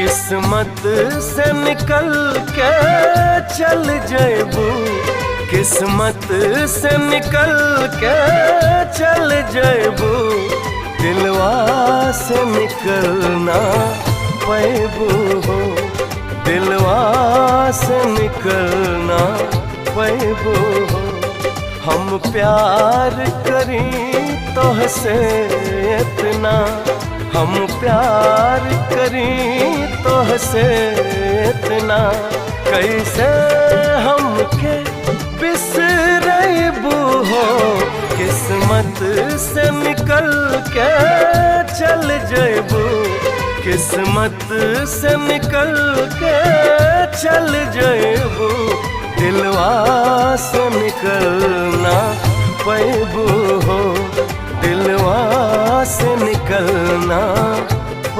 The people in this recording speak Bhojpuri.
किस्मत से निकल के चल जैबू, किस्मत से निकल के चल जैबू, दिलवा से निकलना पैबू हो, दिलवा से निकलना पैबू हो। हम प्यार करी तोहसे इतना, हम प्यार करी तोहसे इतना, कैसे हमके बिसरबू हो। किस्मत से निकल के चल जैबू, किस्मत से निकल के चल जैबू, दिलवा से निकलना पैबू हो, दिलवा से निकलना